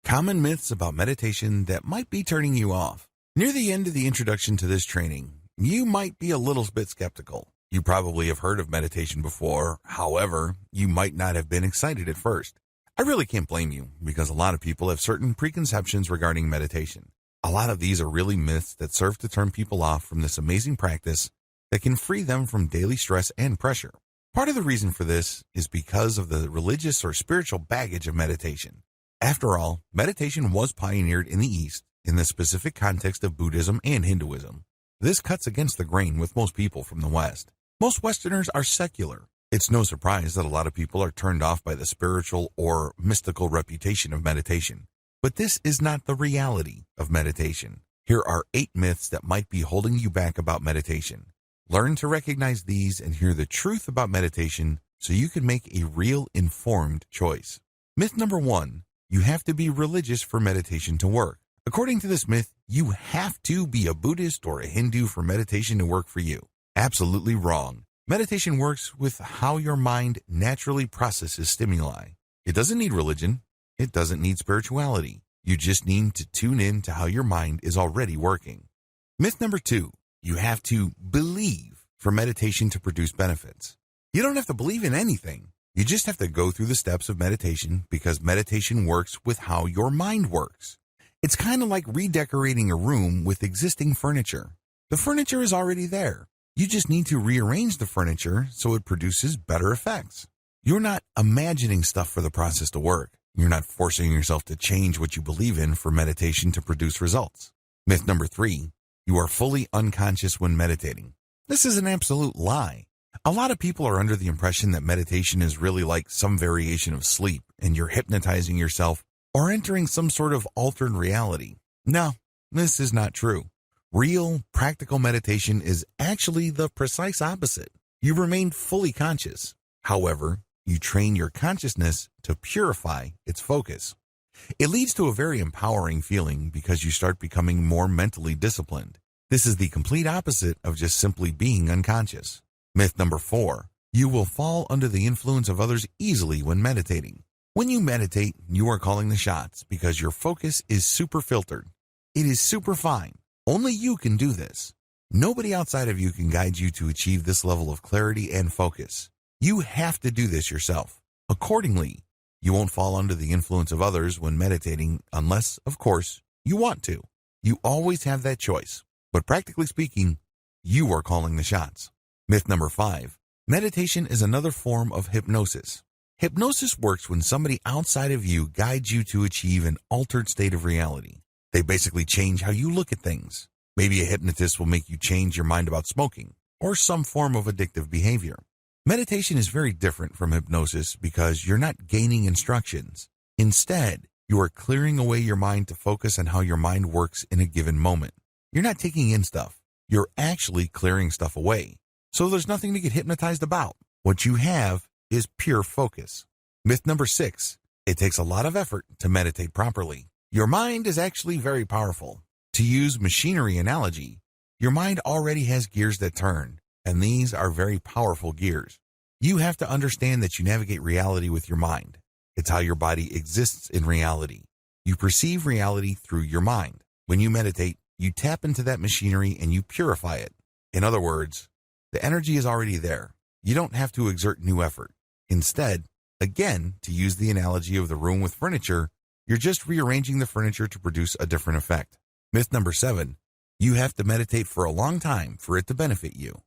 Common myths about meditation that might be turning you off. Near the end of the introduction to this training, you might be a little bit skeptical. You probably have heard of meditation before. However, you might not have been excited at first. I really can't blame you because a lot of people have certain preconceptions regarding meditation. A lot of these are really myths that serve to turn people off from this amazing practice that can free them from daily stress and pressure. Part of the reason for this is because of the religious or spiritual baggage of meditation. After all, meditation was pioneered in the East in the specific context of Buddhism and Hinduism. This cuts against the grain with most people from the West. Most Westerners are secular. It's no surprise that a lot of people are turned off by the spiritual or mystical reputation of meditation. But this is not the reality of meditation. Here are 8 myths that might be holding you back about meditation. Learn to recognize these and hear the truth about meditation so you can make a real informed choice. Myth number 1. You have to be religious for meditation to work. According to this myth, you have to be a Buddhist or a Hindu for meditation to work for you. Absolutely wrong. Meditation works with how your mind naturally processes stimuli. It doesn't need religion. It doesn't need spirituality. You just need to tune in to how your mind is already working. Myth number 2. You have to believe for meditation to produce benefits. You don't have to believe in anything. You just have to go through the steps of meditation because meditation works with how your mind works. It's kind of like redecorating a room with existing furniture. The furniture is already there. You just need to rearrange the furniture so it produces better effects. You're not imagining stuff for the process to work. You're not forcing yourself to change what you believe in for meditation to produce results. Myth number 3. You are fully unconscious when meditating. This is an absolute lie. A lot of people are under the impression that meditation is really like some variation of sleep and you're hypnotizing yourself or entering some sort of altered reality. No, this is not true. Real, practical meditation is actually the precise opposite. You remain fully conscious. However, you train your consciousness to purify its focus. It leads to a very empowering feeling because you start becoming more mentally disciplined. This is the complete opposite of just simply being unconscious. Myth number 4. You will fall under the influence of others easily when meditating. When you meditate, you are calling the shots because your focus is super filtered. It is super fine. Only you can do this. Nobody outside of you can guide you to achieve this level of clarity and focus. You have to do this yourself. Accordingly, you won't fall under the influence of others when meditating unless, of course, you want to. You always have that choice. But practically speaking, you are calling the shots. Myth number 5. Meditation is another form of hypnosis. Hypnosis works when somebody outside of you guides you to achieve an altered state of reality. They basically change how you look at things. Maybe a hypnotist will make you change your mind about smoking or some form of addictive behavior. Meditation is very different from hypnosis because you're not gaining instructions. Instead, you are clearing away your mind to focus on how your mind works in a given moment. You're not taking in stuff. You're actually clearing stuff away. So there's nothing to get hypnotized about. What you have is pure focus. Myth number 6. It takes a lot of effort to meditate properly. Your mind is actually very powerful. To use machinery analogy, your mind already has gears that turn, and these are very powerful gears. You have to understand that you navigate reality with your mind. It's how your body exists in reality. You perceive reality through your mind. When you meditate, you tap into that machinery and you purify it. In other words, the energy is already there. You don't have to exert new effort. Instead, again, to use the analogy of the room with furniture, you're just rearranging the furniture to produce a different effect. Myth number 7. You have to meditate for a long time for it to benefit you.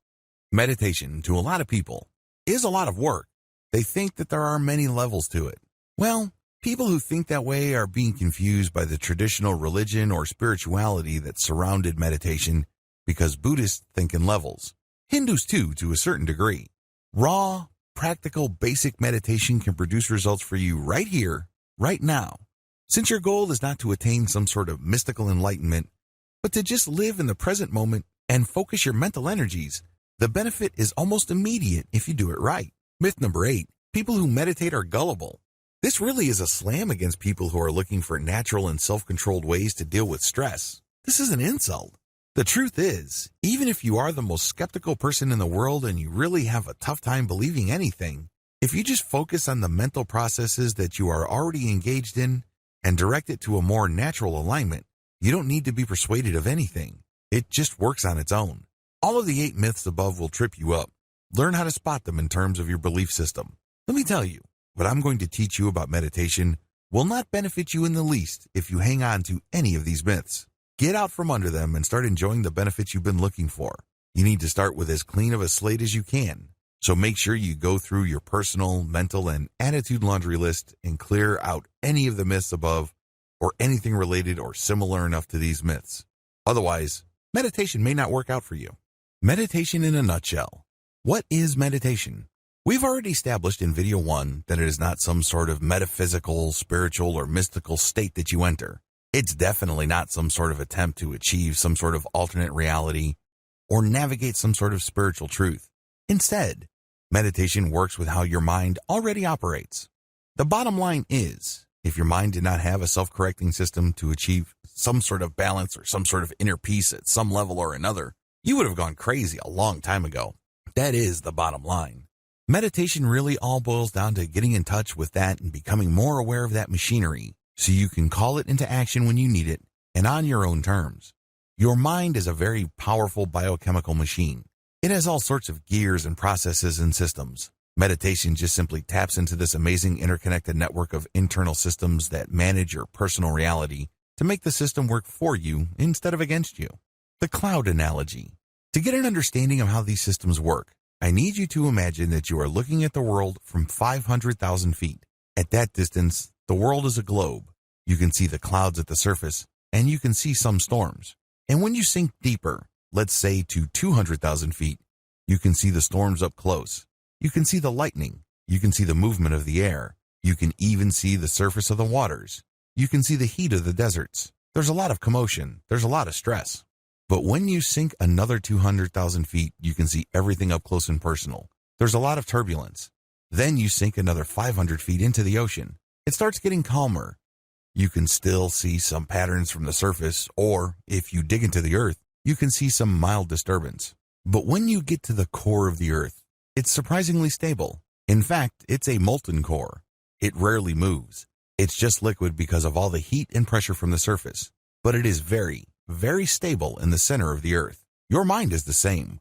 Meditation, to a lot of people, is a lot of work. They think that there are many levels to it. Well, people who think that way are being confused by the traditional religion or spirituality that surrounded meditation because Buddhists think in levels. Hindus too, to a certain degree. Raw, practical, basic meditation can produce results for you right here, right now. Since your goal is not to attain some sort of mystical enlightenment, but to just live in the present moment and focus your mental energies, the benefit is almost immediate if you do it right. Myth number 8. People who meditate are gullible. This really is a slam against people who are looking for natural and self-controlled ways to deal with stress. This is an insult. The truth is, even if you are the most skeptical person in the world and you really have a tough time believing anything, if you just focus on the mental processes that you are already engaged in, and direct it to a more natural alignment, you don't need to be persuaded of anything. It just works on its own. All of the 8 myths above will trip you up. Learn how to spot them in terms of your belief system. Let me tell you, what I'm going to teach you about meditation will not benefit you in the least if you hang on to any of these myths. Get out from under them and start enjoying the benefits you've been looking for. You need to start with as clean of a slate as you can. So make sure you go through your personal, mental, and attitude laundry list and clear out any of the myths above or anything related or similar enough to these myths. Otherwise, meditation may not work out for you. Meditation in a nutshell. What is meditation? We've already established in video 1 that it is not some sort of metaphysical, spiritual, or mystical state that you enter. It's definitely not some sort of attempt to achieve some sort of alternate reality or navigate some sort of spiritual truth. Instead, meditation works with how your mind already operates. The bottom line is, if your mind did not have a self-correcting system to achieve some sort of balance or some sort of inner peace at some level or another, you would have gone crazy a long time ago. That is the bottom line. Meditation really all boils down to getting in touch with that and becoming more aware of that machinery so you can call it into action when you need it and on your own terms. Your mind is a very powerful biochemical machine. It has all sorts of gears and processes and systems. Meditation just simply taps into this amazing interconnected network of internal systems that manage your personal reality to make the system work for you instead of against you. The cloud analogy. To get an understanding of how these systems work, I need you to imagine that you are looking at the world from 500,000 feet. At that distance, the world is a globe. You can see the clouds at the surface, and you can see some storms. And when you sink deeper, let's say to 200,000 feet, you can see the storms up close. You can see the lightning. You can see the movement of the air. You can even see the surface of the waters. You can see the heat of the deserts. There's a lot of commotion. There's a lot of stress. But when you sink another 200,000 feet, you can see everything up close and personal. There's a lot of turbulence. Then you sink another 500 feet into the ocean. It starts getting calmer. You can still see some patterns from the surface, or if you dig into the earth, you can see some mild disturbance. But when you get to the core of the earth, it's surprisingly stable. In fact, it's a molten core. It rarely moves. It's just liquid because of all the heat and pressure from the surface. But it is very, very stable in the center of the earth. Your mind is the same.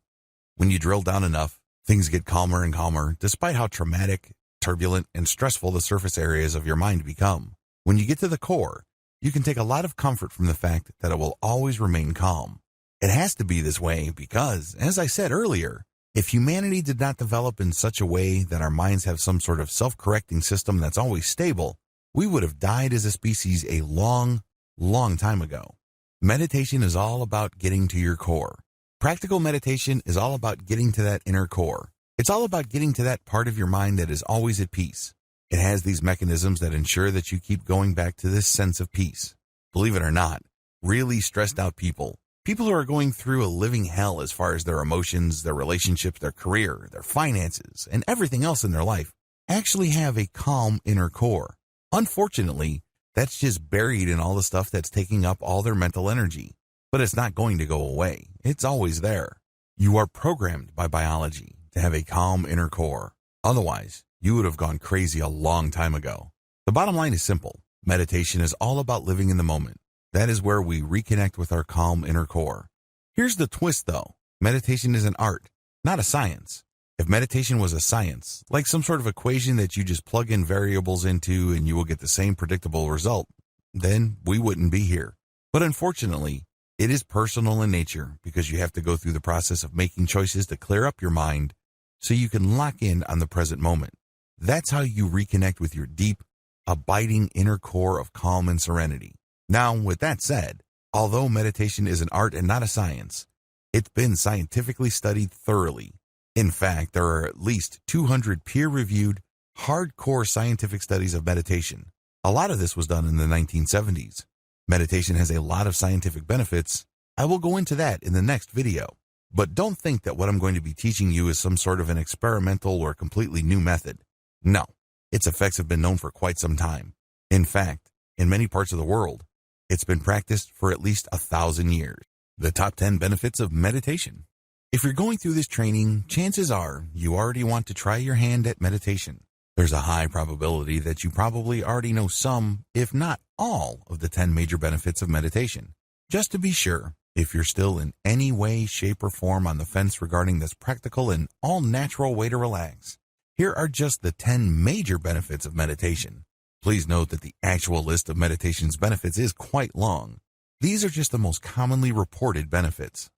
When you drill down enough, things get calmer and calmer, despite how traumatic, turbulent, and stressful the surface areas of your mind become. When you get to the core, you can take a lot of comfort from the fact that it will always remain calm. It has to be this way because, as I said earlier, if humanity did not develop in such a way that our minds have some sort of self-correcting system that's always stable, we would have died as a species a long, long time ago. Meditation is all about getting to your core. Practical meditation is all about getting to that inner core. It's all about getting to that part of your mind that is always at peace. It has these mechanisms that ensure that you keep going back to this sense of peace. Believe it or not, really stressed out people who are going through a living hell as far as their emotions, their relationships, their career, their finances, and everything else in their life, actually have a calm inner core. Unfortunately, that's just buried in all the stuff that's taking up all their mental energy. But it's not going to go away. It's always there. You are programmed by biology to have a calm inner core. Otherwise, you would have gone crazy a long time ago. The bottom line is simple. Meditation is all about living in the moment. That is where we reconnect with our calm inner core. Here's the twist though. Meditation is an art, not a science. If meditation was a science, like some sort of equation that you just plug in variables into and you will get the same predictable result, then we wouldn't be here. But unfortunately, it is personal in nature because you have to go through the process of making choices to clear up your mind so you can lock in on the present moment. That's how you reconnect with your deep, abiding inner core of calm and serenity. Now, with that said, although meditation is an art and not a science, it's been scientifically studied thoroughly. In fact, there are at least 200 peer-reviewed, hardcore scientific studies of meditation. A lot of this was done in the 1970s. Meditation has a lot of scientific benefits. I will go into that in the next video. But don't think that what I'm going to be teaching you is some sort of an experimental or completely new method. No, its effects have been known for quite some time. In fact, in many parts of the world, it's been practiced for at least 1,000 years. The top 10 benefits of meditation. If you're going through this training, chances are you already want to try your hand at meditation. There's a high probability that you probably already know some, if not all, of the 10 major benefits of meditation. Just to be sure, if you're still in any way, shape, or form on the fence regarding this practical and all-natural way to relax, here are just the 10 major benefits of meditation. Please note that the actual list of meditation's benefits is quite long. These are just the most commonly reported benefits.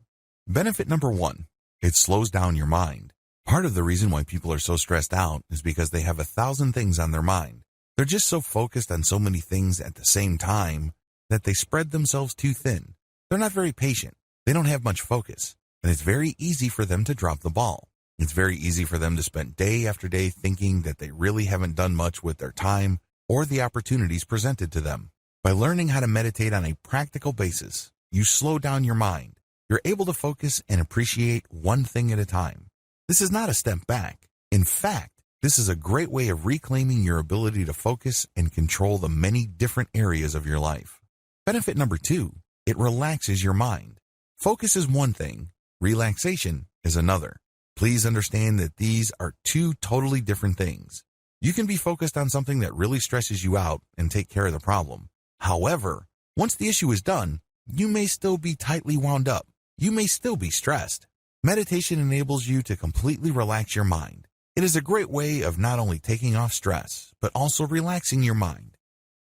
Benefit number 1, it slows down your mind. Part of the reason why people are so stressed out is because they have 1,000 things on their mind. They're just so focused on so many things at the same time that they spread themselves too thin. They're not very patient. They don't have much focus. And it's very easy for them to drop the ball. It's very easy for them to spend day after day thinking that they really haven't done much with their time or the opportunities presented to them. By learning how to meditate on a practical basis, you slow down your mind. You're able to focus and appreciate one thing at a time. This is not a step back. In fact, this is a great way of reclaiming your ability to focus and control the many different areas of your life. Benefit number 2, it relaxes your mind. Focus is one thing, relaxation is another. Please understand that these are two totally different things. You can be focused on something that really stresses you out and take care of the problem. However, once the issue is done, you may still be tightly wound up. You may still be stressed. Meditation enables you to completely relax your mind. It is a great way of not only taking off stress, but also relaxing your mind.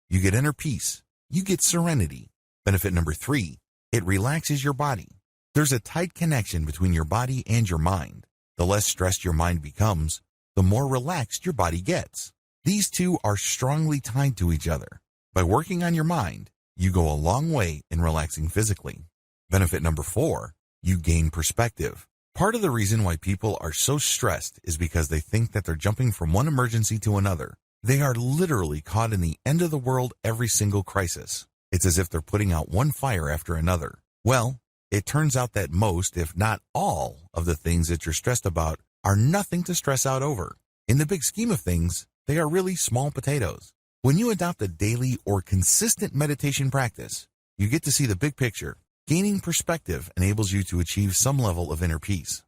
You get inner peace. You get serenity. Benefit number 3, it relaxes your body. There's a tight connection between your body and your mind. The less stressed your mind becomes, the more relaxed your body gets. These two are strongly tied to each other. By working on your mind, you go a long way in relaxing physically. Benefit number 4, you gain perspective. Part of the reason why people are so stressed is because they think that they're jumping from one emergency to another. They are literally caught in the end of the world every single crisis. It's as if they're putting out one fire after another. Well, it turns out that most, if not all, of the things that you're stressed about are nothing to stress out over. In the big scheme of things, they are really small potatoes. When you adopt a daily or consistent meditation practice, you get to see the big picture. Gaining perspective enables you to achieve some level of inner peace.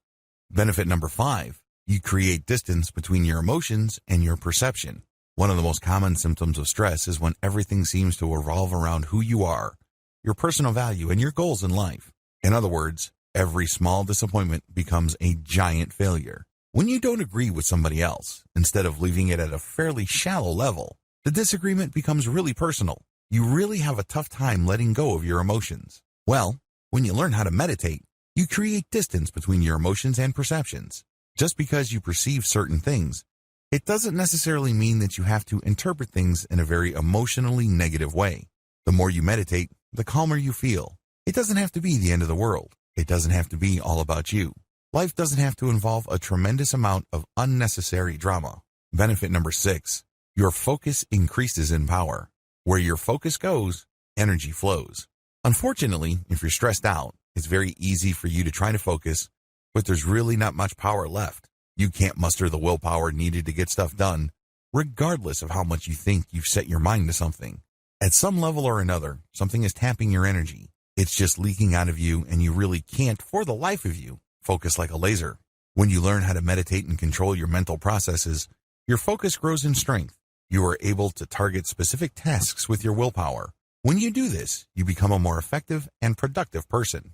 Benefit number 5, you create distance between your emotions and your perception. One of the most common symptoms of stress is when everything seems to revolve around who you are, your personal value, and your goals in life. In other words, every small disappointment becomes a giant failure. When you don't agree with somebody else, instead of leaving it at a fairly shallow level, the disagreement becomes really personal. You really have a tough time letting go of your emotions. Well, when you learn how to meditate, you create distance between your emotions and perceptions. Just because you perceive certain things, it doesn't necessarily mean that you have to interpret things in a very emotionally negative way. The more you meditate, the calmer you feel. It doesn't have to be the end of the world. It doesn't have to be all about you. Life doesn't have to involve a tremendous amount of unnecessary drama. Benefit number 6, your focus increases in power. Where your focus goes, energy flows. Unfortunately, if you're stressed out, it's very easy for you to try to focus, but there's really not much power left. You can't muster the willpower needed to get stuff done, regardless of how much you think you've set your mind to something. At some level or another, something is tapping your energy. It's just leaking out of you, and you really can't, for the life of you, focus like a laser. When you learn how to meditate and control your mental processes, your focus grows in strength. You are able to target specific tasks with your willpower. When you do this, you become a more effective and productive person.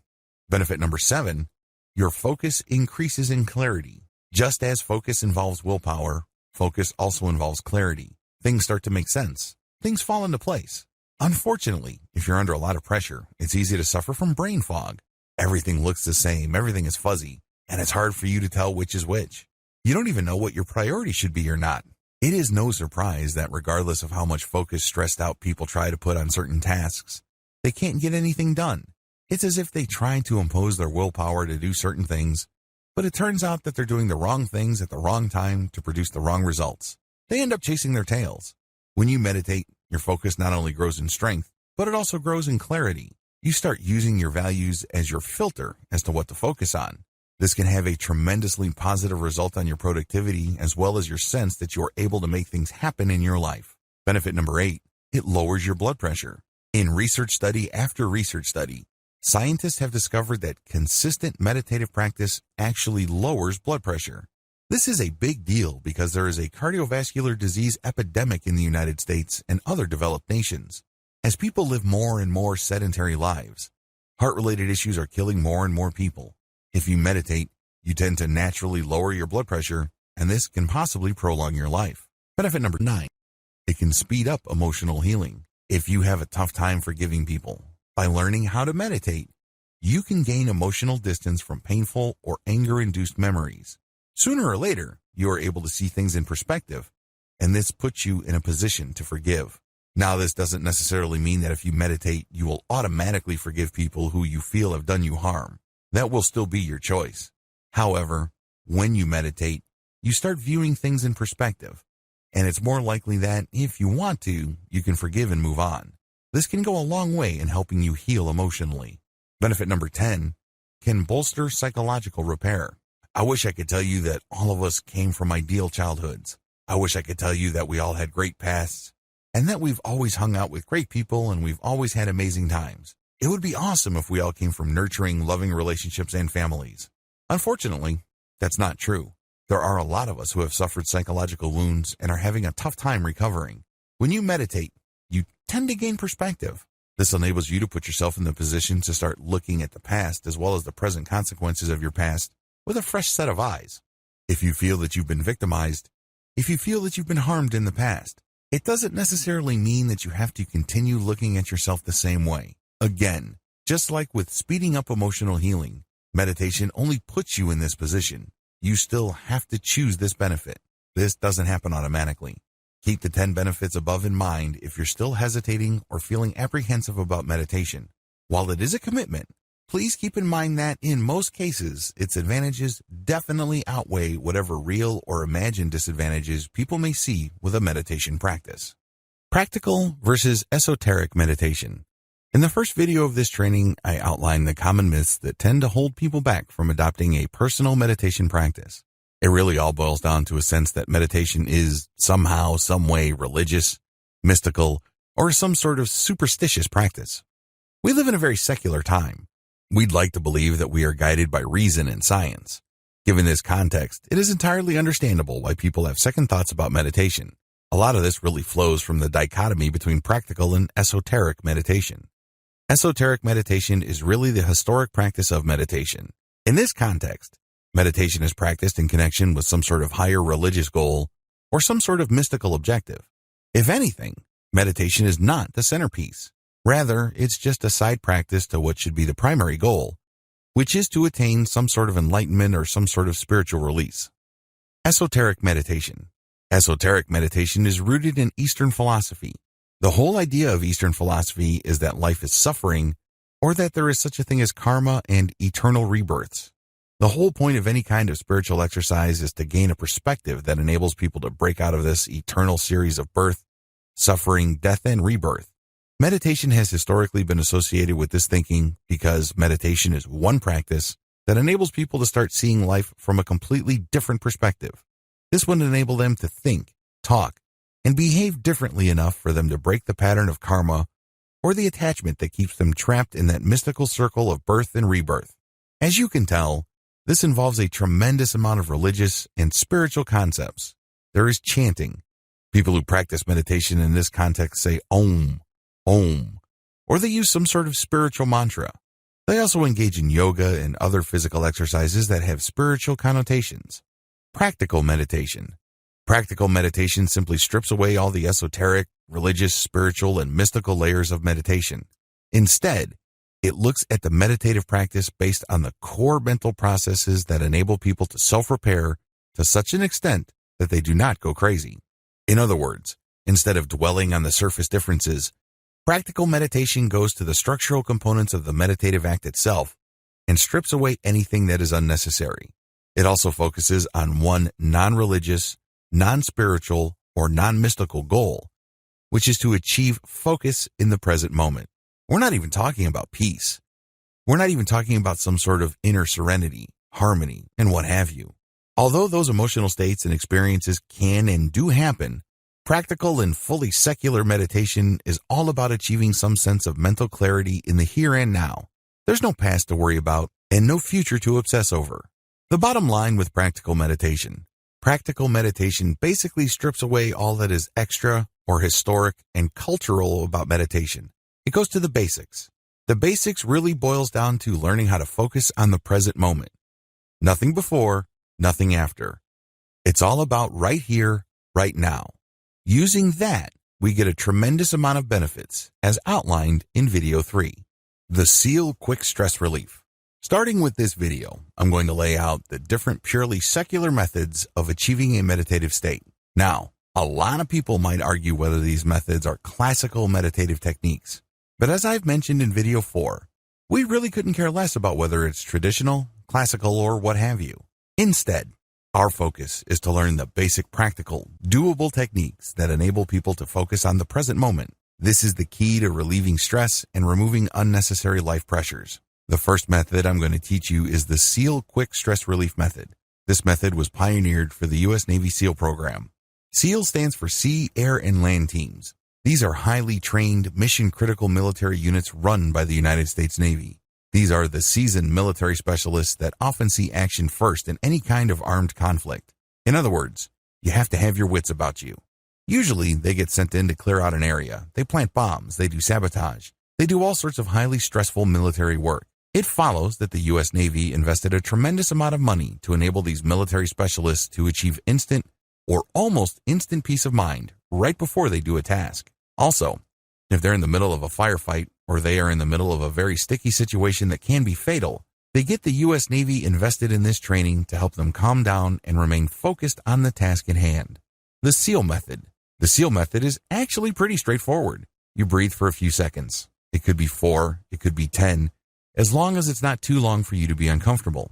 Benefit number 7, your focus increases in clarity. Just as focus involves willpower, focus also involves clarity. Things start to make sense. Things fall into place. Unfortunately, if you're under a lot of pressure, it's easy to suffer from brain fog. Everything looks the same, everything is fuzzy, and it's hard for you to tell which is which. You don't even know what your priority should be or not. It is no surprise that regardless of how much focus stressed out people try to put on certain tasks, they can't get anything done. It's as if they try to impose their willpower to do certain things, but it turns out that they're doing the wrong things at the wrong time to produce the wrong results. They end up chasing their tails. When you meditate, your focus not only grows in strength, but it also grows in clarity. You start using your values as your filter as to what to focus on. This can have a tremendously positive result on your productivity as well as your sense that you are able to make things happen in your life. Benefit number 8, it lowers your blood pressure. In research study after research study, scientists have discovered that consistent meditative practice actually lowers blood pressure. This is a big deal because there is a cardiovascular disease epidemic in the United States and other developed nations. As people live more and more sedentary lives, heart-related issues are killing more and more people. If you meditate, you tend to naturally lower your blood pressure, and this can possibly prolong your life. Benefit number 9. It can speed up emotional healing. If you have a tough time forgiving people, by learning how to meditate, you can gain emotional distance from painful or anger-induced memories. Sooner or later, you are able to see things in perspective, and this puts you in a position to forgive. Now, this doesn't necessarily mean that if you meditate, you will automatically forgive people who you feel have done you harm. That will still be your choice. However, when you meditate, you start viewing things in perspective, and it's more likely that, if you want to, you can forgive and move on. This can go a long way in helping you heal emotionally. Benefit number 10, can bolster psychological repair. I wish I could tell you that all of us came from ideal childhoods. I wish I could tell you that we all had great pasts, and that we've always hung out with great people and we've always had amazing times. It would be awesome if we all came from nurturing, loving relationships and families. Unfortunately, that's not true. There are a lot of us who have suffered psychological wounds and are having a tough time recovering. When you meditate, you tend to gain perspective. This enables you to put yourself in the position to start looking at the past as well as the present consequences of your past with a fresh set of eyes. If you feel that you've been victimized, if you feel that you've been harmed in the past, it doesn't necessarily mean that you have to continue looking at yourself the same way. Again, just like with speeding up emotional healing, meditation only puts you in this position. You still have to choose this benefit. This doesn't happen automatically. Keep the 10 benefits above in mind if you're still hesitating or feeling apprehensive about meditation. While it is a commitment, please keep in mind that in most cases, its advantages definitely outweigh whatever real or imagined disadvantages people may see with a meditation practice. Practical versus esoteric meditation. In the first video of this training, I outlined the common myths that tend to hold people back from adopting a personal meditation practice. It really all boils down to a sense that meditation is somehow, some way religious, mystical, or some sort of superstitious practice. We live in a very secular time. We'd like to believe that we are guided by reason and science. Given this context, it is entirely understandable why people have second thoughts about meditation. A lot of this really flows from the dichotomy between practical and esoteric meditation. Esoteric meditation is really the historic practice of meditation. In this context, meditation is practiced in connection with some sort of higher religious goal or some sort of mystical objective. If anything, meditation is not the centerpiece. Rather, it's just a side practice to what should be the primary goal, which is to attain some sort of enlightenment or some sort of spiritual release. Esoteric meditation. Esoteric meditation is rooted in Eastern philosophy. The whole idea of Eastern philosophy is that life is suffering, or that there is such a thing as karma and eternal rebirths. The whole point of any kind of spiritual exercise is to gain a perspective that enables people to break out of this eternal series of birth, suffering, death, and rebirth. Meditation has historically been associated with this thinking because meditation is one practice that enables people to start seeing life from a completely different perspective. This would enable them to think, talk, and behave differently enough for them to break the pattern of karma or the attachment that keeps them trapped in that mystical circle of birth and rebirth. As you can tell, this involves a tremendous amount of religious and spiritual concepts. There is chanting. People who practice meditation in this context say Om, Om, or they use some sort of spiritual mantra. They also engage in yoga and other physical exercises that have spiritual connotations. Practical meditation. Practical meditation simply strips away all the esoteric, religious, spiritual, and mystical layers of meditation. Instead, it looks at the meditative practice based on the core mental processes that enable people to self-repair to such an extent that they do not go crazy. In other words, instead of dwelling on the surface differences, practical meditation goes to the structural components of the meditative act itself and strips away anything that is unnecessary. It also focuses on one non-religious, non-spiritual, or non-mystical goal, which is to achieve focus in the present moment. We're not even talking about peace. We're not even talking about some sort of inner serenity, harmony, and what have you. Although those emotional states and experiences can and do happen, practical and fully secular meditation is all about achieving some sense of mental clarity in the here and now. There's no past to worry about and no future to obsess over. The bottom line with practical meditation, Practical meditation basically strips away all that is extra or historic and cultural about meditation. It goes to the basics. The basics really boils down to learning how to focus on the present moment. Nothing before, nothing after. It's all about right here, right now. Using that, we get a tremendous amount of benefits, as outlined in video 3. The SEAL Quick Stress Relief. Starting with this video, I'm going to lay out the different purely secular methods of achieving a meditative state. Now, a lot of people might argue whether these methods are classical meditative techniques. But as I've mentioned in video 4, we really couldn't care less about whether it's traditional, classical, or what have you. Instead, our focus is to learn the basic practical, doable techniques that enable people to focus on the present moment. This is the key to relieving stress and removing unnecessary life pressures. The first method I'm going to teach you is the SEAL Quick Stress Relief Method. This method was pioneered for the U.S. Navy SEAL program. SEAL stands for Sea, Air, and Land Teams. These are highly trained, mission-critical military units run by the United States Navy. These are the seasoned military specialists that often see action first in any kind of armed conflict. In other words, you have to have your wits about you. Usually, they get sent in to clear out an area. They plant bombs. They do sabotage. They do all sorts of highly stressful military work. It follows that the U.S. Navy invested a tremendous amount of money to enable these military specialists to achieve instant or almost instant peace of mind right before they do a task. Also, if they're in the middle of a firefight or they are in the middle of a very sticky situation that can be fatal, they get the U.S. Navy invested in this training to help them calm down and remain focused on the task at hand. The SEAL method. The SEAL method is actually pretty straightforward. You breathe for a few seconds. It could be 4, it could be 10, as long as it's not too long for you to be uncomfortable.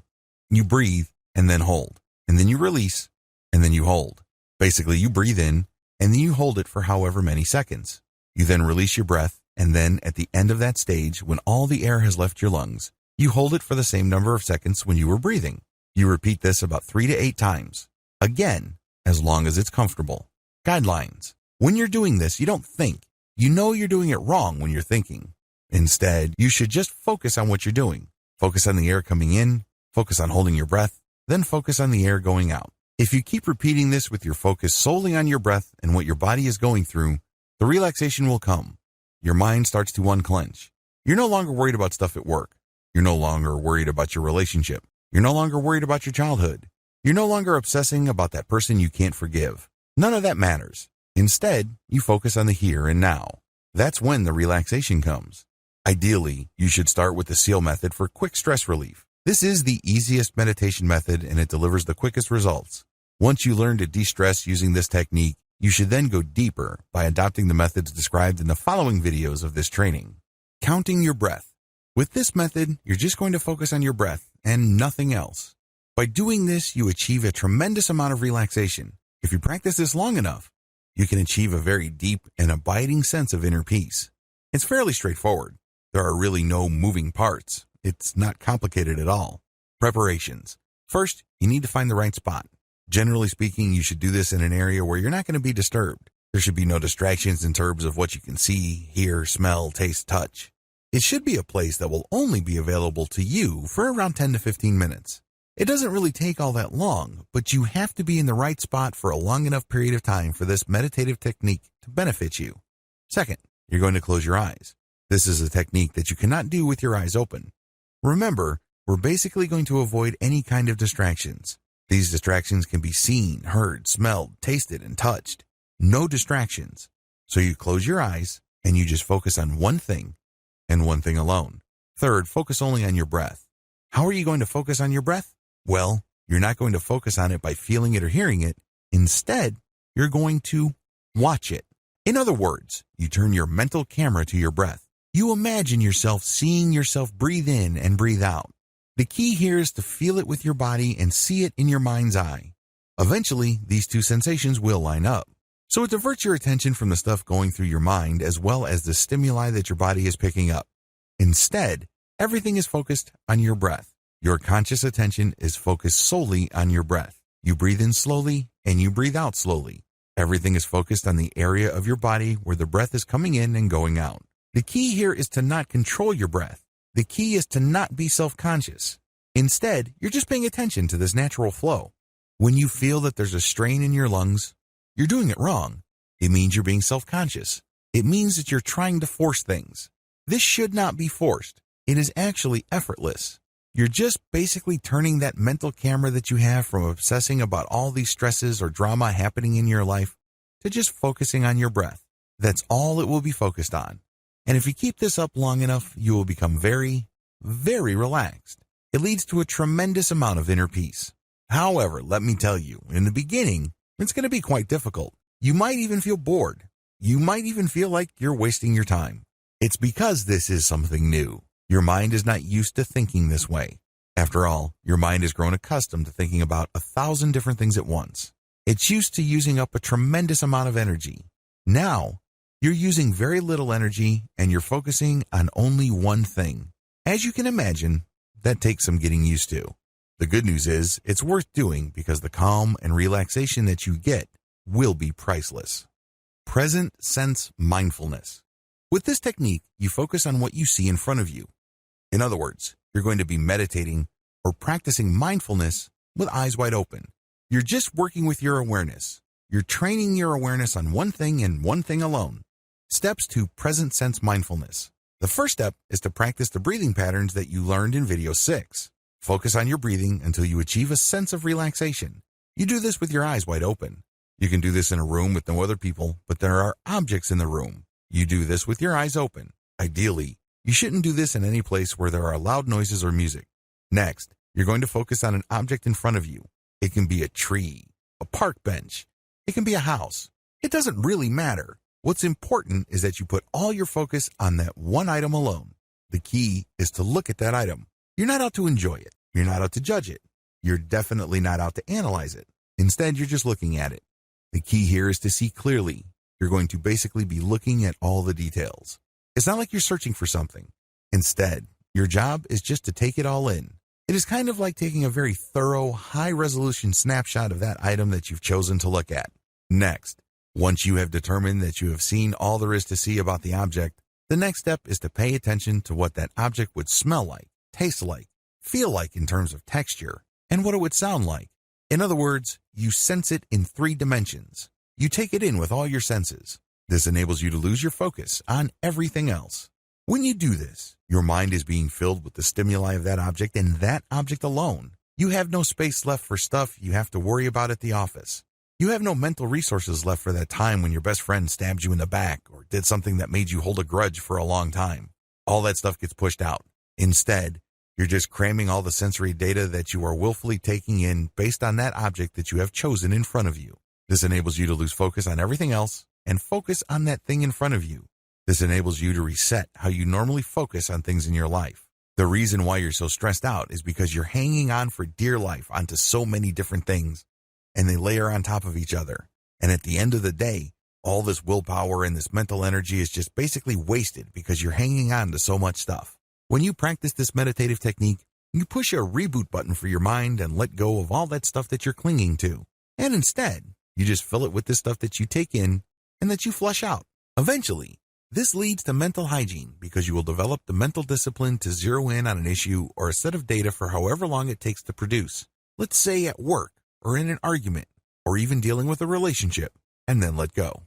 You breathe and then hold, and then you release, and then you hold. Basically, you breathe in, and then you hold it for however many seconds. You then release your breath, and then at the end of that stage, when all the air has left your lungs, you hold it for the same number of seconds when you were breathing. You repeat this about 3 to 8 times. Again, as long as it's comfortable. Guidelines. When you're doing this, you don't think. You know you're doing it wrong when you're thinking. Instead, you should just focus on what you're doing. Focus on the air coming in, focus on holding your breath, then focus on the air going out. If you keep repeating this with your focus solely on your breath and what your body is going through, the relaxation will come. Your mind starts to unclench. You're no longer worried about stuff at work. You're no longer worried about your relationship. You're no longer worried about your childhood. You're no longer obsessing about that person you can't forgive. None of that matters. Instead, you focus on the here and now. That's when the relaxation comes. Ideally, you should start with the SEAL method for quick stress relief. This is the easiest meditation method and it delivers the quickest results. Once you learn to de-stress using this technique, you should then go deeper by adopting the methods described in the following videos of this training. Counting your breath. With this method, you're just going to focus on your breath and nothing else. By doing this, you achieve a tremendous amount of relaxation. If you practice this long enough, you can achieve a very deep and abiding sense of inner peace. It's fairly straightforward. There are really no moving parts. It's not complicated at all. Preparations. First, you need to find the right spot. Generally speaking, you should do this in an area where you're not going to be disturbed. There should be no distractions in terms of what you can see, hear, smell, taste, touch. It should be a place that will only be available to you for around 10 to 15 minutes. It doesn't really take all that long, but you have to be in the right spot for a long enough period of time for this meditative technique to benefit you. Second, you're going to close your eyes. This is a technique that you cannot do with your eyes open. Remember, we're basically going to avoid any kind of distractions. These distractions can be seen, heard, smelled, tasted, and touched. No distractions. So you close your eyes and you just focus on one thing and one thing alone. Third, focus only on your breath. How are you going to focus on your breath? Well, you're not going to focus on it by feeling it or hearing it. Instead, you're going to watch it. In other words, you turn your mental camera to your breath. You imagine yourself seeing yourself breathe in and breathe out. The key here is to feel it with your body and see it in your mind's eye. Eventually, these two sensations will line up. So it diverts your attention from the stuff going through your mind as well as the stimuli that your body is picking up. Instead, everything is focused on your breath. Your conscious attention is focused solely on your breath. You breathe in slowly and you breathe out slowly. Everything is focused on the area of your body where the breath is coming in and going out. The key here is to not control your breath. The key is to not be self-conscious. Instead, you're just paying attention to this natural flow. When you feel that there's a strain in your lungs, you're doing it wrong. It means you're being self-conscious. It means that you're trying to force things. This should not be forced. It is actually effortless. You're just basically turning that mental camera that you have from obsessing about all these stresses or drama happening in your life to just focusing on your breath. That's all it will be focused on. And if you keep this up long enough, you will become very, very relaxed. It leads to a tremendous amount of inner peace. However, let me tell you, in the beginning, it's going to be quite difficult. You might even feel bored. You might even feel like you're wasting your time. It's because this is something new. Your mind is not used to thinking this way. After all, your mind has grown accustomed to thinking about 1,000 different things at once. It's used to using up a tremendous amount of energy. Now, you're using very little energy and you're focusing on only one thing. As you can imagine, that takes some getting used to. The good news is it's worth doing because the calm and relaxation that you get will be priceless. Present sense mindfulness. With this technique, you focus on what you see in front of you. In other words, you're going to be meditating or practicing mindfulness with eyes wide open. You're just working with your awareness. You're training your awareness on one thing and one thing alone. Steps to present sense mindfulness. The first step is to practice the breathing patterns that you learned in video 6. Focus on your breathing until you achieve a sense of relaxation. You do this with your eyes wide open. You can do this in a room with no other people, but there are objects in the room. You do this with your eyes open. Ideally, you shouldn't do this in any place where there are loud noises or music. Next, you're going to focus on an object in front of you. It can be a tree, a park bench. It can be a house. It doesn't really matter. What's important is that you put all your focus on that one item alone. The key is to look at that item. You're not out to enjoy it. You're not out to judge it. You're definitely not out to analyze it. Instead, you're just looking at it. The key here is to see clearly. You're going to basically be looking at all the details. It's not like you're searching for something. Instead, your job is just to take it all in. It is kind of like taking a very thorough, high-resolution snapshot of that item that you've chosen to look at. Next, once you have determined that you have seen all there is to see about the object, the next step is to pay attention to what that object would smell like, taste like, feel like in terms of texture, and what it would sound like. In other words, you sense it in 3 dimensions. You take it in with all your senses. This enables you to lose your focus on everything else. When you do this, your mind is being filled with the stimuli of that object and that object alone. You have no space left for stuff you have to worry about at the office. You have no mental resources left for that time when your best friend stabbed you in the back or did something that made you hold a grudge for a long time. All that stuff gets pushed out. Instead, you're just cramming all the sensory data that you are willfully taking in based on that object that you have chosen in front of you. This enables you to lose focus on everything else and focus on that thing in front of you. This enables you to reset how you normally focus on things in your life. The reason why you're so stressed out is because you're hanging on for dear life onto so many different things, and they layer on top of each other. And at the end of the day, all this willpower and this mental energy is just basically wasted because you're hanging on to so much stuff. When you practice this meditative technique, you push a reboot button for your mind and let go of all that stuff that you're clinging to. And instead, you just fill it with the stuff that you take in and that you flush out. Eventually, this leads to mental hygiene because you will develop the mental discipline to zero in on an issue or a set of data for however long it takes to produce. Let's say at work or in an argument or even dealing with a relationship, and then let go.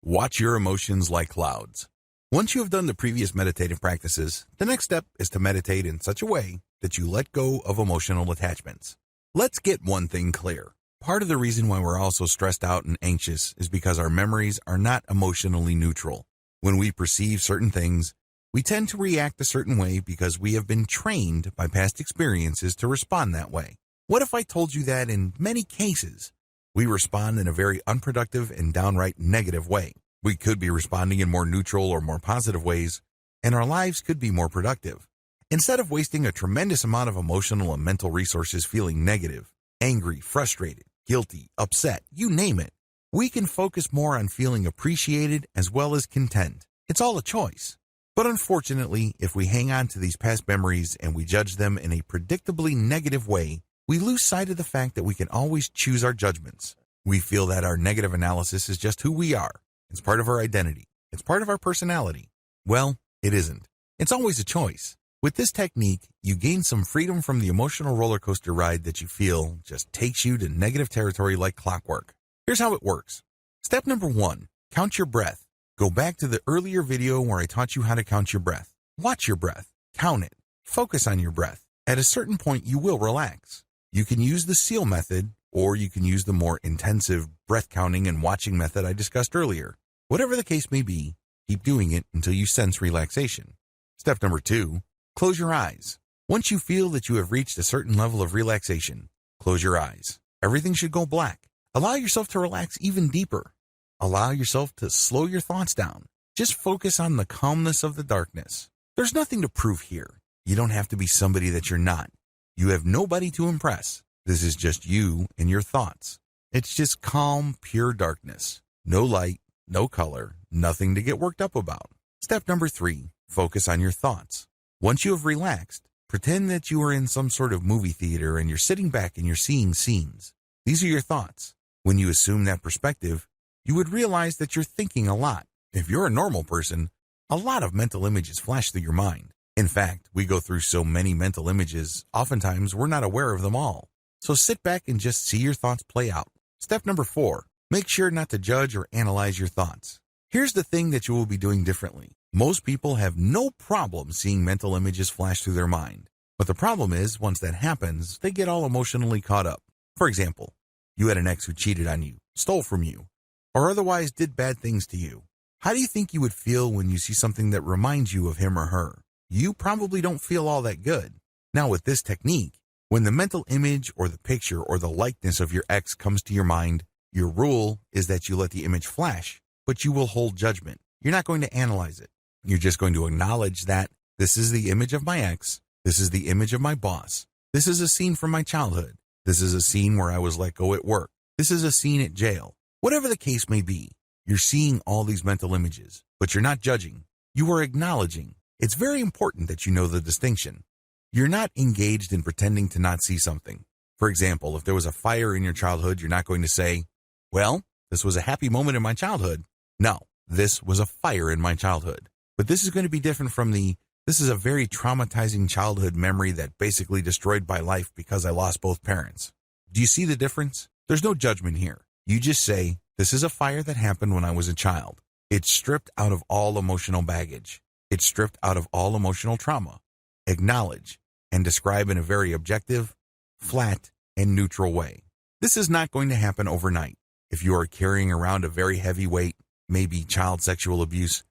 Watch your emotions like clouds. Once you have done the previous meditative practices, the next step is to meditate in such a way that you let go of emotional attachments. Let's get one thing clear. Part of the reason why we're all so stressed out and anxious is because our memories are not emotionally neutral. When we perceive certain things, we tend to react a certain way because we have been trained by past experiences to respond that way. What if I told you that in many cases, we respond in a very unproductive and downright negative way? We could be responding in more neutral or more positive ways, and our lives could be more productive. Instead of wasting a tremendous amount of emotional and mental resources feeling negative, angry, frustrated, guilty, upset, you name it, we can focus more on feeling appreciated as well as content. It's all a choice. But unfortunately, if we hang on to these past memories and we judge them in a predictably negative way, we lose sight of the fact that we can always choose our judgments. We feel that our negative analysis is just who we are. It's part of our identity. It's part of our personality. Well, it isn't. It's always a choice. With this technique, you gain some freedom from the emotional roller coaster ride that you feel just takes you to negative territory like clockwork. Here's how it works. Step number 1, count your breath. Go back to the earlier video where I taught you how to count your breath. Watch your breath, count it, focus on your breath. At a certain point, you will relax. You can use the SEAL method, or you can use the more intensive breath counting and watching method I discussed earlier. Whatever the case may be, keep doing it until you sense relaxation. Step number 2, close your eyes. Once you feel that you have reached a certain level of relaxation, close your eyes. Everything should go black. Allow yourself to relax even deeper. Allow yourself to slow your thoughts down. Just focus on the calmness of the darkness. There's nothing to prove here. You don't have to be somebody that you're not. You have nobody to impress. This is just you and your thoughts. It's just calm, pure darkness. No light, no color, nothing to get worked up about. Step number 3, focus on your thoughts. Once you have relaxed, pretend that you are in some sort of movie theater and you're sitting back and you're seeing scenes. These are your thoughts. When you assume that perspective, you would realize that you're thinking a lot. If you're a normal person, a lot of mental images flash through your mind. In fact, we go through so many mental images, oftentimes we're not aware of them all. So sit back and just see your thoughts play out. Step number 4, make sure not to judge or analyze your thoughts. Here's the thing that you will be doing differently. Most people have no problem seeing mental images flash through their mind. But the problem is, once that happens, they get all emotionally caught up. For example, you had an ex who cheated on you, stole from you, or otherwise did bad things to you. How do you think you would feel when you see something that reminds you of him or her? You probably don't feel all that good. Now with this technique, when the mental image or the picture or the likeness of your ex comes to your mind, your rule is that you let the image flash, but you will hold judgment. You're not going to analyze it. You're just going to acknowledge that this is the image of my ex, this is the image of my boss, this is a scene from my childhood, this is a scene where I was let go at work, this is a scene at jail. Whatever the case may be, you're seeing all these mental images, but you're not judging. You are acknowledging. It's very important that you know the distinction. You're not engaged in pretending to not see something. For example, if there was a fire in your childhood, you're not going to say, well, this was a happy moment in my childhood. No, this was a fire in my childhood. But this is going to be different from this is a very traumatizing childhood memory that basically destroyed my life because I lost both parents. Do you see the difference? There's no judgment here. You just say, this is a fire that happened when I was a child. It's stripped out of all emotional baggage. It's stripped out of all emotional trauma. Acknowledge and describe in a very objective, flat, and neutral way. This is not going to happen overnight. If you are carrying around a very heavy weight, maybe child sexual abuse,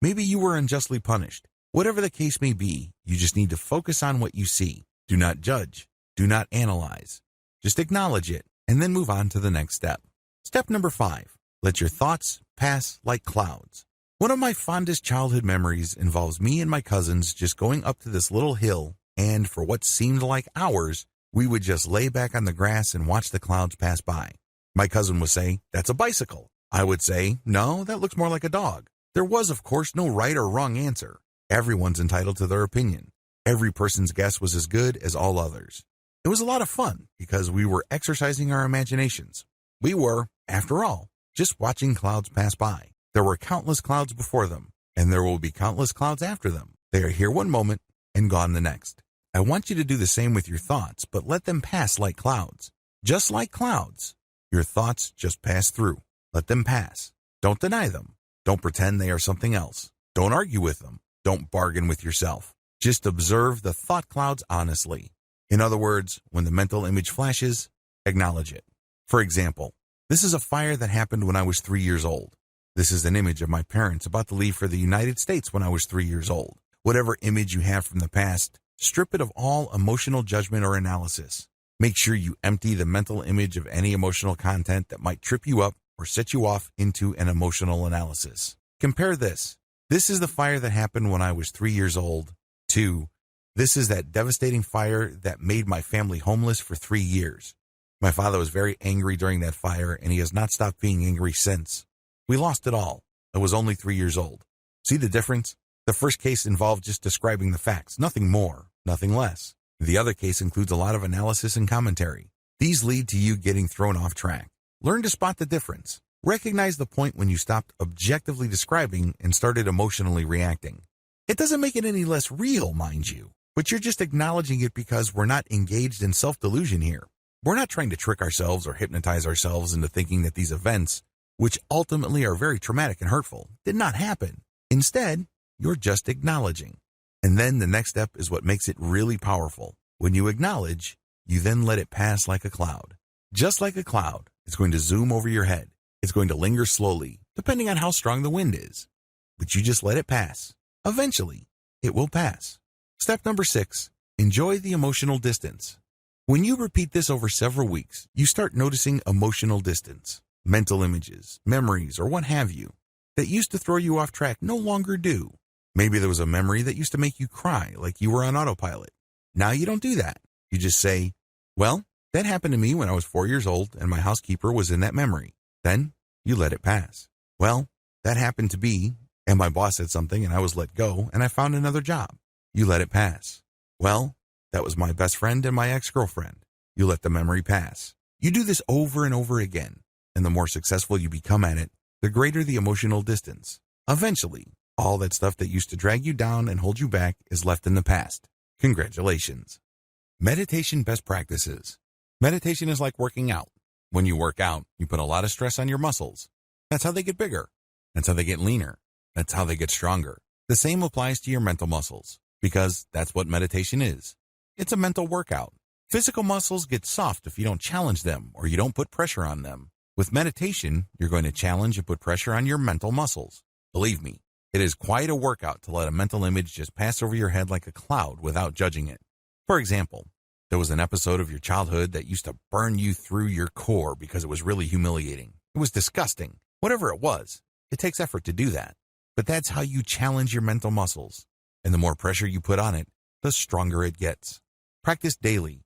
maybe you were unjustly punished. Whatever the case may be, you just need to focus on what you see. Do not judge. Do not analyze. Just acknowledge it and then move on to the next step. Step number 5, let your thoughts pass like clouds. One of my fondest childhood memories involves me and my cousins just going up to this little hill, and for what seemed like hours, we would just lay back on the grass and watch the clouds pass by. My cousin would say, that's a bicycle. I would say, no, that looks more like a dog. There was, of course, no right or wrong answer. Everyone's entitled to their opinion. Every person's guess was as good as all others. It was a lot of fun because we were exercising our imaginations. We were, after all, just watching clouds pass by. There were countless clouds before them, and there will be countless clouds after them. They are here one moment and gone the next. I want you to do the same with your thoughts, but let them pass like clouds. Just like clouds, your thoughts just pass through. Let them pass. Don't deny them. Don't pretend they are something else. Don't argue with them. Don't bargain with yourself. Just observe the thought clouds honestly. In other words, when the mental image flashes, acknowledge it. For example, this is a fire that happened when I was 3 years old. This is an image of my parents about to leave for the United States when I was 3 years old. Whatever image you have from the past, strip it of all emotional judgment or analysis. Make sure you empty the mental image of any emotional content that might trip you up or set you off into an emotional analysis. Compare this. This is the fire that happened when I was 3 years old. 2. This is that devastating fire that made my family homeless for 3 years. My father was very angry during that fire, and he has not stopped being angry since. We lost it all. I was only 3 years old. See the difference? The first case involved just describing the facts, nothing more, nothing less. The other case includes a lot of analysis and commentary. These lead to you getting thrown off track. Learn to spot the difference. Recognize the point when you stopped objectively describing and started emotionally reacting. It doesn't make it any less real, mind you. But you're just acknowledging it because we're not engaged in self-delusion here. We're not trying to trick ourselves or hypnotize ourselves into thinking that these events, which ultimately are very traumatic and hurtful, did not happen. Instead, you're just acknowledging. And then the next step is what makes it really powerful. When you acknowledge, you then let it pass like a cloud. Just like a cloud, it's going to zoom over your head. It's going to linger slowly, depending on how strong the wind is. But you just let it pass. Eventually, it will pass. Step number 6, enjoy the emotional distance. When you repeat this over several weeks, you start noticing emotional distance. Mental images, memories, or what have you, that used to throw you off track no longer do. Maybe there was a memory that used to make you cry like you were on autopilot. Now you don't do that. You just say, well, that happened to me when I was 4 years old and my housekeeper was in that memory. Then you let it pass. Well, that happened to be, and my boss said something and I was let go and I found another job. You let it pass. Well, that was my best friend and my ex-girlfriend. You let the memory pass. You do this over and over again, and the more successful you become at it, the greater the emotional distance. Eventually, all that stuff that used to drag you down and hold you back is left in the past. Congratulations. Meditation best practices. Meditation is like working out. When you work out, you put a lot of stress on your muscles. That's how they get bigger. That's how they get leaner. That's how they get stronger. The same applies to your mental muscles, because that's what meditation is. It's a mental workout. Physical muscles get soft if you don't challenge them or you don't put pressure on them. With meditation, you're going to challenge and put pressure on your mental muscles. Believe me, it is quite a workout to let a mental image just pass over your head like a cloud without judging it. For example, there was an episode of your childhood that used to burn you through your core because it was really humiliating. It was disgusting. Whatever it was, it takes effort to do that. But that's how you challenge your mental muscles. And the more pressure you put on it, the stronger it gets. Practice daily.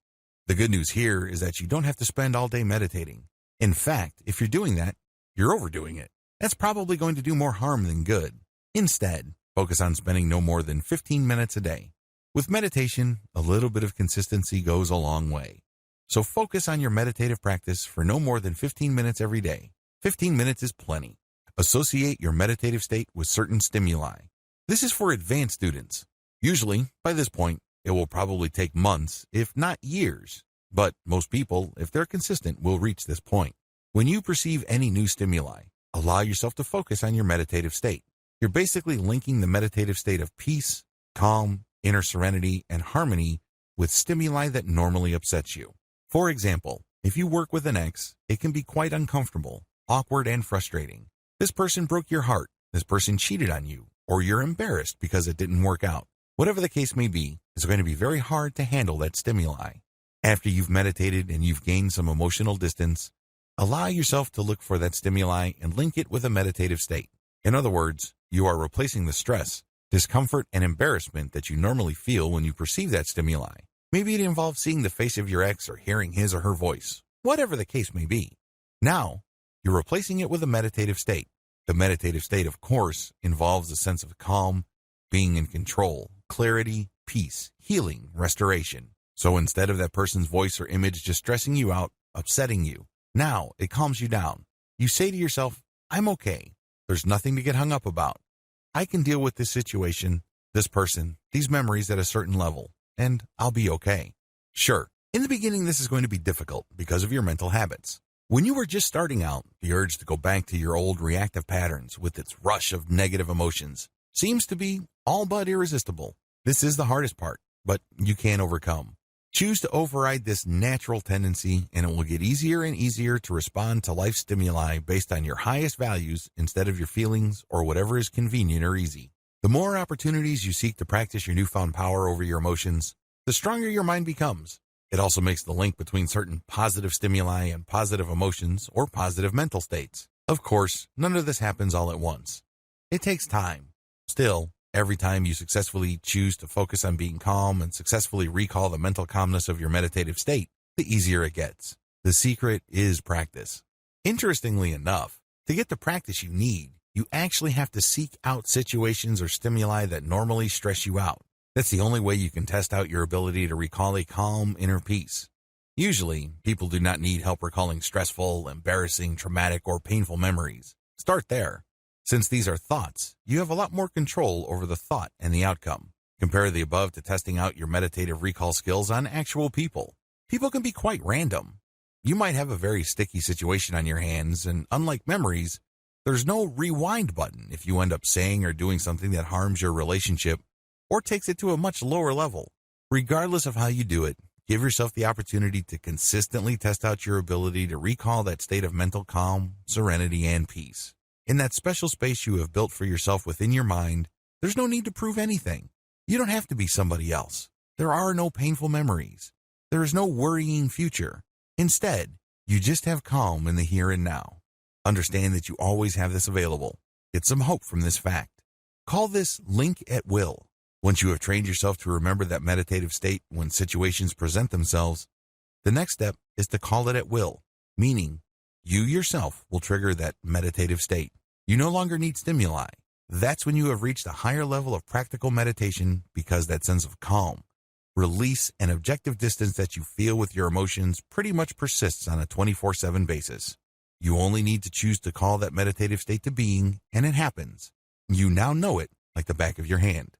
The good news here is that you don't have to spend all day meditating. In fact, if you're doing that, you're overdoing it. That's probably going to do more harm than good. Instead, focus on spending no more than 15 minutes a day. With meditation, a little bit of consistency goes a long way. So focus on your meditative practice for no more than 15 minutes every day. 15 minutes is plenty. Associate your meditative state with certain stimuli. This is for advanced students. Usually, by this point, it will probably take months, if not years. But most people, if they're consistent, will reach this point. When you perceive any new stimuli, allow yourself to focus on your meditative state. You're basically linking the meditative state of peace, calm, inner serenity, and harmony with stimuli that normally upsets you. For example, if you work with an ex, it can be quite uncomfortable, awkward, and frustrating. This person broke your heart, this person cheated on you, or you're embarrassed because it didn't work out. Whatever the case may be, it's going to be very hard to handle that stimuli. After you've meditated and you've gained some emotional distance, allow yourself to look for that stimuli and link it with a meditative state. In other words, you are replacing the stress, discomfort, and embarrassment that you normally feel when you perceive that stimuli. Maybe it involves seeing the face of your ex or hearing his or her voice, whatever the case may be. Now, you're replacing it with a meditative state. The meditative state, of course, involves a sense of calm, being in control, clarity, peace, healing, restoration. So instead of that person's voice or image just stressing you out, upsetting you, now it calms you down. You say to yourself, I'm okay. There's nothing to get hung up about. I can deal with this situation, this person, these memories at a certain level, and I'll be okay. Sure, in the beginning this is going to be difficult because of your mental habits. When you were just starting out, the urge to go back to your old reactive patterns with its rush of negative emotions seems to be all but irresistible. This is the hardest part, but you can overcome. Choose to override this natural tendency, and it will get easier and easier to respond to life stimuli based on your highest values instead of your feelings or whatever is convenient or easy. The more opportunities you seek to practice your newfound power over your emotions, the stronger your mind becomes. It also makes the link between certain positive stimuli and positive emotions or positive mental states. Of course, none of this happens all at once. It takes time. Still, every time you successfully choose to focus on being calm and successfully recall the mental calmness of your meditative state, the easier it gets. The secret is practice. Interestingly enough, to get the practice you need, you actually have to seek out situations or stimuli that normally stress you out. That's the only way you can test out your ability to recall a calm inner peace. Usually, people do not need help recalling stressful, embarrassing, traumatic, or painful memories. Start there. Since these are thoughts, you have a lot more control over the thought and the outcome. Compare the above to testing out your meditative recall skills on actual people. People can be quite random. You might have a very sticky situation on your hands, and unlike memories, there's no rewind button if you end up saying or doing something that harms your relationship or takes it to a much lower level. Regardless of how you do it, give yourself the opportunity to consistently test out your ability to recall that state of mental calm, serenity, and peace. In that special space you have built for yourself within your mind, there's no need to prove anything. You don't have to be somebody else. There are no painful memories. There is no worrying future. Instead, you just have calm in the here and now. Understand that you always have this available. Get some hope from this fact. Call this link at will. Once you have trained yourself to remember that meditative state when situations present themselves, the next step is to call it at will, meaning you yourself will trigger that meditative state. You no longer need stimuli. That's when you have reached a higher level of practical meditation, because that sense of calm, release, and objective distance that you feel with your emotions pretty much persists on a 24/7 basis. You only need to choose to call that meditative state to being, and it happens. You now know it like the back of your hand.